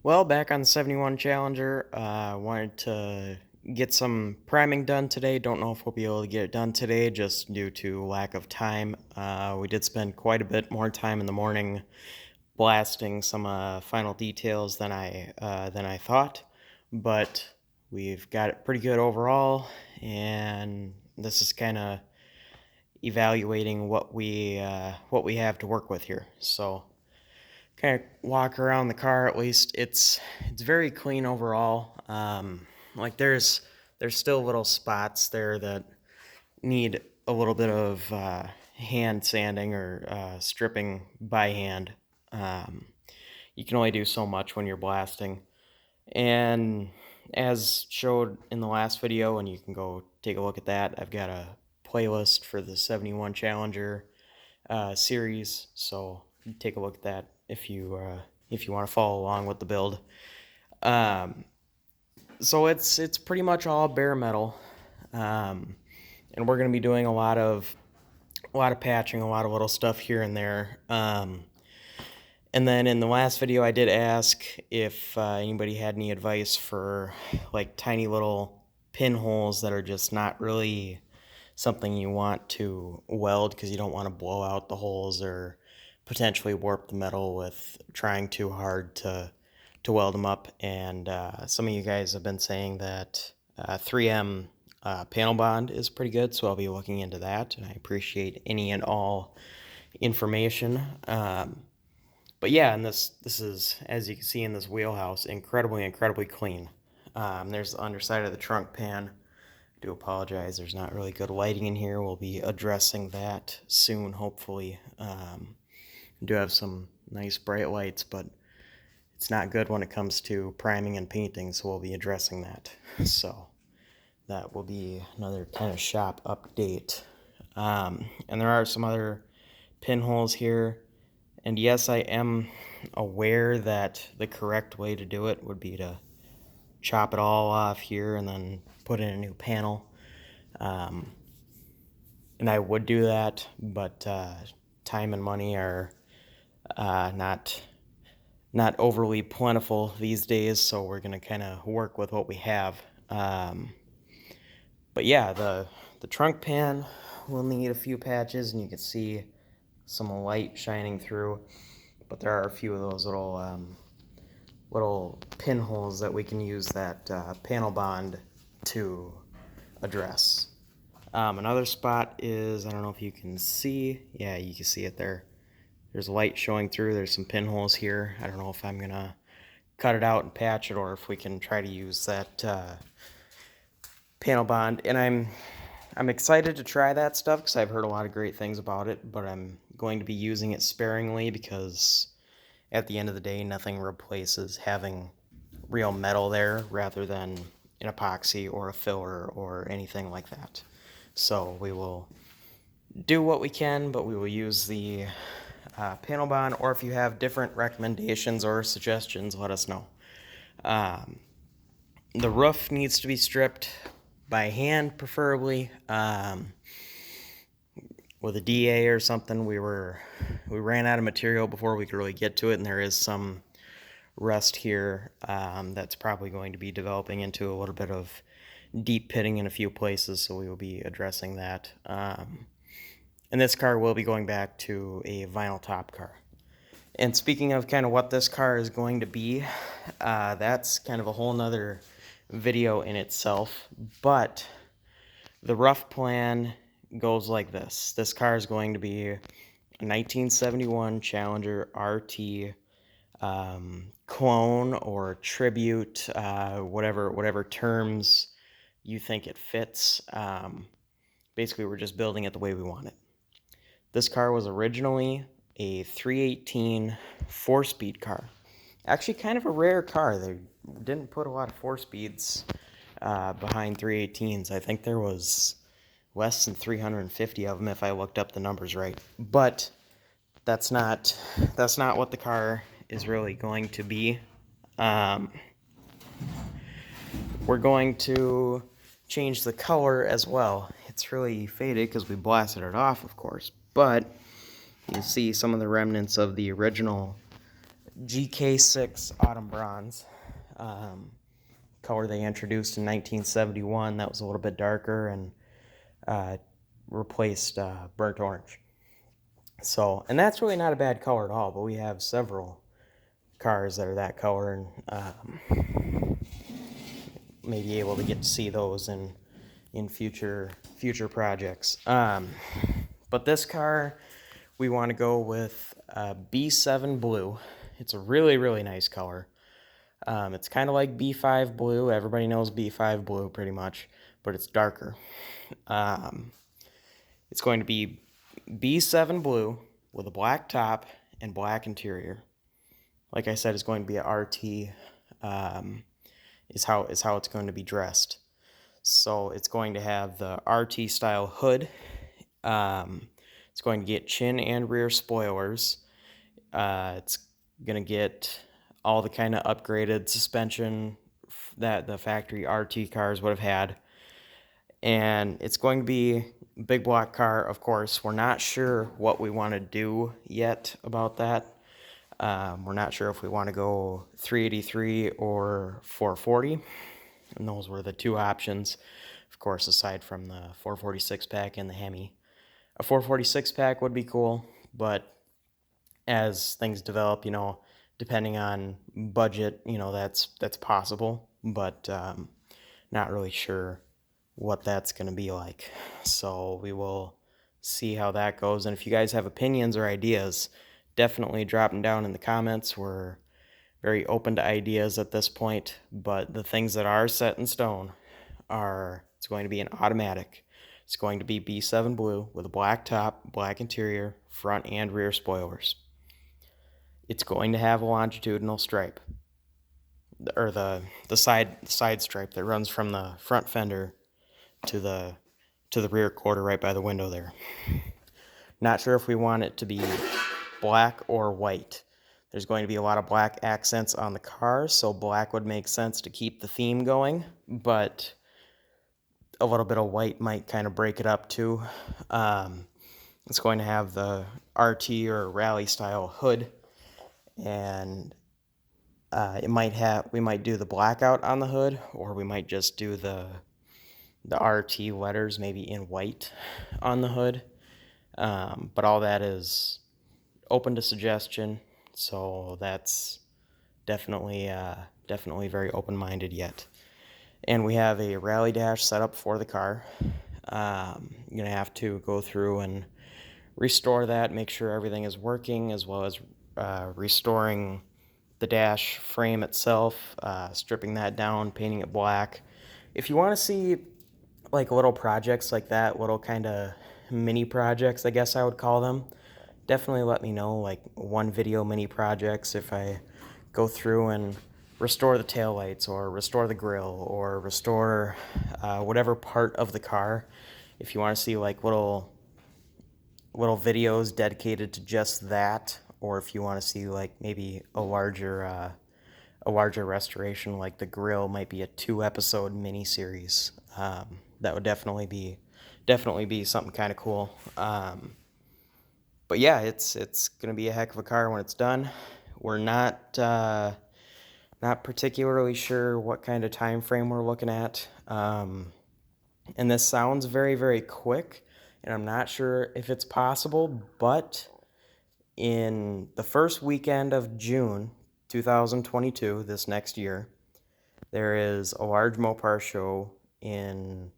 Well, back on the 71 Challenger, wanted to get some priming done today. Don't know if we'll be able to get it done today just due to lack of time. We did spend quite a bit more time in the morning blasting some final details than I thought, but we've got it pretty good overall, and this is kind of evaluating what we have to work with here. So kind of walk around the car. At least it's very clean overall. Like there's still little spots there that need a little bit of hand sanding or stripping by hand. um, you can only do so much when you're blasting, and as showed in the last video, and you can go take a look at that, I've got a playlist for the 71 Challenger series, so take a look at that if you want to follow along with the build. Um, so it's pretty much all bare metal, and we're going to be doing a lot of patching, a lot of little stuff here and there. And then in the last video, I did ask if anybody had any advice for like tiny little pinholes that are just not really something you want to weld because you don't want to blow out the holes or potentially warp the metal with trying too hard to weld them up. And some of you guys have been saying that 3M panel bond is pretty good, so I'll be looking into that, and I appreciate any and all information. But yeah, and this is, as you can see in this wheelhouse, incredibly clean. There's the underside of the trunk pan. I do apologize, there's not really good lighting in here. We'll be addressing that soon, hopefully. We do have some nice bright lights, but it's not good when it comes to priming and painting, so we'll be addressing that. So that will be another kind of shop update. And there are some other pinholes here. And yes, I am aware that the correct way to do it would be to chop it all off here and then put in a new panel. And I would do that, but time and money are not overly plentiful these days, so we're gonna kind of work with what we have. But yeah, the trunk pan will need a few patches, and you can see some light shining through. But there are a few of those little pinholes that we can use that panel bond to address. Another spot is, I don't know if you can see, yeah, you can see it there. There's light showing through. There's some pinholes here. I don't know if I'm gonna cut it out and patch it, or if we can try to use that panel bond. And I'm excited to try that stuff because I've heard a lot of great things about it, but I'm going to be using it sparingly because at the end of the day, nothing replaces having real metal there rather than an epoxy or a filler or anything like that. So we will do what we can, but we will use the panel bond, or if you have different recommendations or suggestions, let us know. The roof needs to be stripped by hand, preferably with a DA or something. We ran out of material before we could really get to it, and there is some rust here that's probably going to be developing into a little bit of deep pitting in a few places, so we will be addressing that. And this car will be going back to a vinyl top car. And speaking of kind of what this car is going to be, that's kind of a whole nother video in itself. But the rough plan goes like this. This car is going to be a 1971 Challenger RT clone or tribute, whatever terms you think it fits. Basically, we're just building it the way we want it. This car was originally a 318 4-speed car. Actually, kind of a rare car. They didn't put a lot of 4-speeds behind 318s. I think there was less than 350 of them if I looked up the numbers right. But that's not what the car is really going to be. We're going to change the color as well. It's really faded because we blasted it off, of course, but you see some of the remnants of the original GK6 Autumn Bronze. Color they introduced in 1971. That was a little bit darker and replaced burnt orange. So, and that's really not a bad color at all, but we have several cars that are that color, and may be able to get to see those in future projects. But this car, we want to go with B7 Blue. It's a really, really nice color. It's kind of like B5 Blue. Everybody knows B5 Blue pretty much, but it's darker. It's going to be B7 Blue with a black top and black interior. Like I said, it's going to be a RT, is how it's going to be dressed. So it's going to have the RT style hood. It's going to get chin and rear spoilers. It's going to get all the kind of upgraded suspension that the factory RT cars would have had. And it's going to be a big block car, of course. We're not sure what we want to do yet about that. We're not sure if we want to go 383 or 440. And those were the two options, of course, aside from the 446 pack and the Hemi. A 446 pack would be cool, but as things develop, depending on budget, that's possible, but not really sure what that's going to be like. So we will see how that goes. And if you guys have opinions or ideas, definitely drop them down in the comments. We're very open to ideas at this point, but the things that are set in stone are, it's going to be an automatic. It's going to be B7 Blue with a black top, black interior, front and rear spoilers. It's going to have a longitudinal stripe, or the side stripe that runs from the front fender to the rear quarter right by the window there. Not sure if we want it to be black or white. There's going to be a lot of black accents on the car, so black would make sense to keep the theme going, but a little bit of white might kind of break it up too. It's going to have the RT or rally style hood, and we might do the blackout on the hood, or we might just do the RT letters maybe in white on the hood. But all that is open to suggestion, so that's definitely very open-minded yet. And we have a rally dash set up for the car. You're gonna have to go through and restore that, make sure everything is working, as well as restoring the dash frame itself, stripping that down, painting it black. If you want to see like little projects like that, little kind of mini projects, I guess I would call them, definitely let me know, like one video mini projects. If I go through and restore the taillights or restore the grill or restore whatever part of the car, if you want to see like little videos dedicated to just that, or if you want to see like maybe a larger restoration, like the grill might be a 2-episode mini series. That would definitely be something kind of cool. But yeah, it's gonna be a heck of a car when it's done. We're not particularly sure what kind of time frame we're looking at. And this sounds very, very quick, and I'm not sure if it's possible, but in the first weekend of June 2022, this next year, there is a large Mopar show in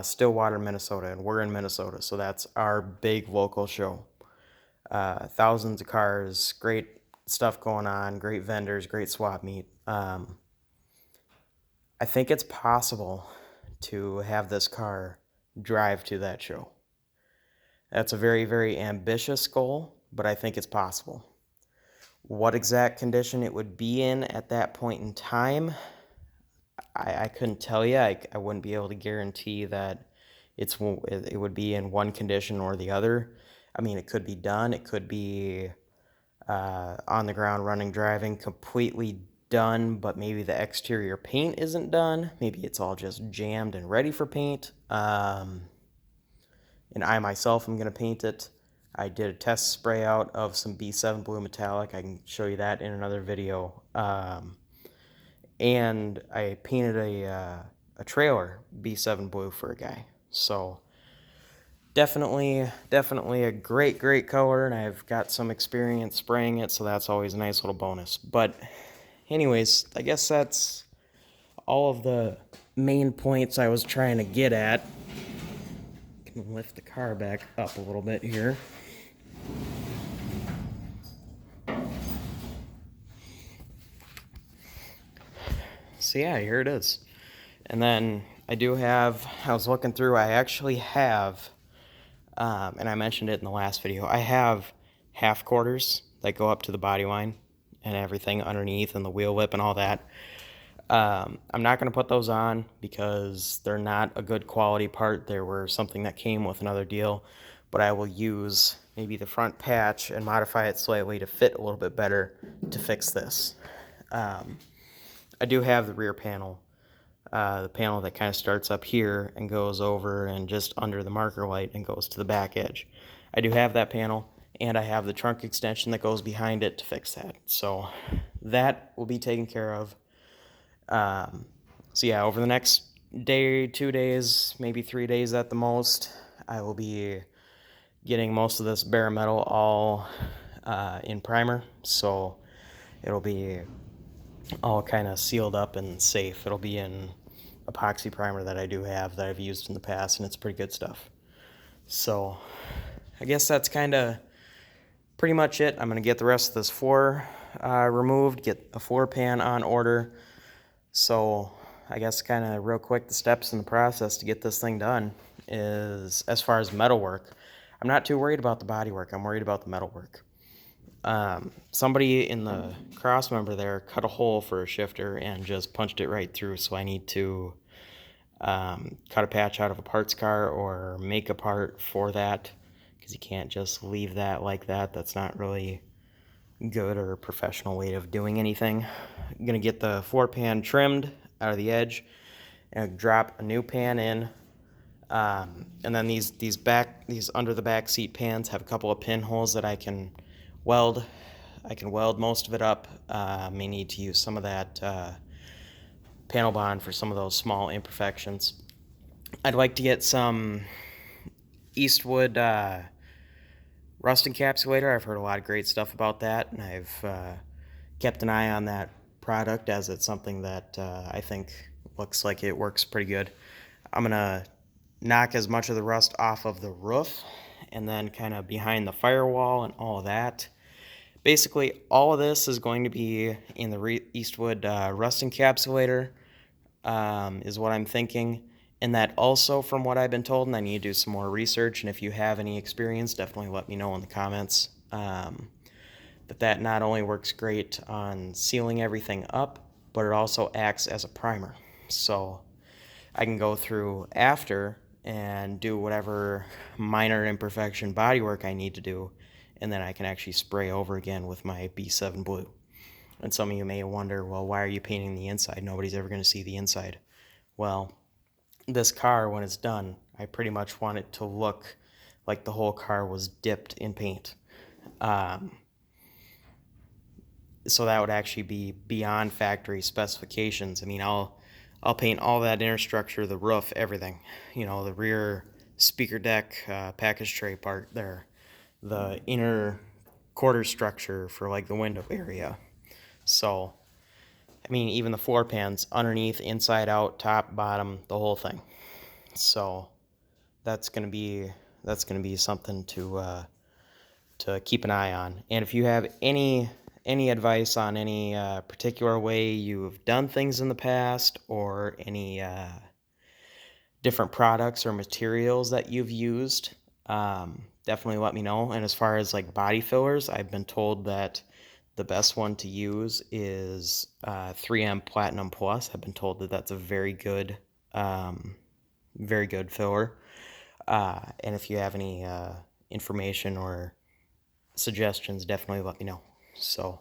Stillwater, Minnesota, and we're in Minnesota, so that's our big local show. Thousands of cars, great stuff going on, great vendors, great swap meet. I think it's possible to have this car drive to that show. That's a very, very ambitious goal, but I think it's possible. What exact condition it would be in at that point in time, I couldn't tell you. I wouldn't be able to guarantee that it would be in one condition or the other. I mean, it could be done. It could be on the ground, running, driving, completely done, but maybe the exterior paint isn't done. Maybe it's all just jammed and ready for paint. And I myself am going to paint it. I did a test spray out of some B7 Blue Metallic. I can show you that in another video. And I painted a trailer B7 Blue for a guy. So definitely a great color, and I've got some experience spraying it, so that's always a nice little bonus. But anyways, I guess that's all of the main points I was trying to get at. Can lift the car back up a little bit here. So yeah, here it is. And then I was looking through, I actually have, and I mentioned it in the last video, I have half quarters that go up to the body line and everything underneath and the wheel lip and all that. I'm not going to put those on because they're not a good quality part. They were something that came with another deal, but I will use maybe the front patch and modify it slightly to fit a little bit better to fix this. I do have the rear panel, the panel that kind of starts up here and goes over and just under the marker light and goes to the back edge. I do have that panel, and I have the trunk extension that goes behind it to fix that. So that will be taken care of. So yeah, over the next day, 2 days, maybe 3 days at the most, I will be getting most of this bare metal all in primer. So it'll be all kind of sealed up and safe. It'll be in epoxy primer that I do have that I've used in the past, and it's pretty good stuff. So I guess that's kind of pretty much it. I'm going to get the rest of this floor removed, get a floor pan on order. So I guess kind of real quick, the steps in the process to get this thing done is, as far as metal work, I'm not too worried about the body work. I'm worried about the metal work. Somebody in the cross member there cut a hole for a shifter and just punched it right through, so I need to cut a patch out of a parts car or make a part for that, because you can't just leave that like that. That's not really good or a professional way of doing anything. I'm gonna get the floor pan trimmed out of the edge and drop a new pan in. And then these under the back seat pans have a couple of pinholes that I can weld. I can weld most of it up. May need to use some of that panel bond for some of those small imperfections. I'd like to get some Eastwood rust encapsulator. I've heard a lot of great stuff about that, and I've kept an eye on that product, as it's something that I think looks like it works pretty good. I'm gonna knock as much of the rust off of the roof and then kind of behind the firewall and all of that. Basically, all of this is going to be in the Eastwood rust encapsulator, is what I'm thinking. And that also, from what I've been told, and I need to do some more research, and if you have any experience, definitely let me know in the comments, that not only works great on sealing everything up, but it also acts as a primer. So I can go through after and do whatever minor imperfection bodywork I need to do, and then I can actually spray over again with my B7 Blue. And some of you may wonder, well, why are you painting the inside? Nobody's ever going to see the inside. Well, this car, when it's done, I pretty much want it to look like the whole car was dipped in paint. So that would actually be beyond factory specifications. I mean, I'll paint all that inner structure, the roof, everything. You know, the rear speaker deck, package tray part there, the inner quarter structure for like the window area. So, I mean, even the floor pans, underneath, inside out, top, bottom, the whole thing. So that's gonna be something to keep an eye on. And if you have any advice on any particular way you've done things in the past, or any different products or materials that you've used, definitely let me know. And as far as like body fillers, I've been told that the best one to use is 3M Platinum Plus. I've been told that that's a very good filler. And if you have any information or suggestions, definitely let me know. So,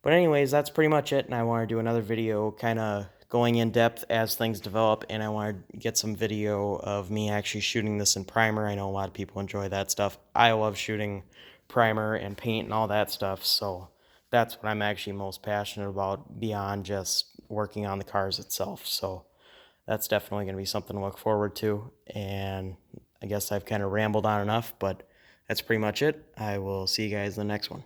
but anyways, that's pretty much it, and I want to do another video kind of going in depth as things develop, and I want to get some video of me actually shooting this in primer. I know a lot of people enjoy that stuff. I love shooting primer and paint and all that stuff, so that's what I'm actually most passionate about beyond just working on the cars itself. So that's definitely going to be something to look forward to. And I guess I've kind of rambled on enough, but that's pretty much it. I will see you guys in the next one.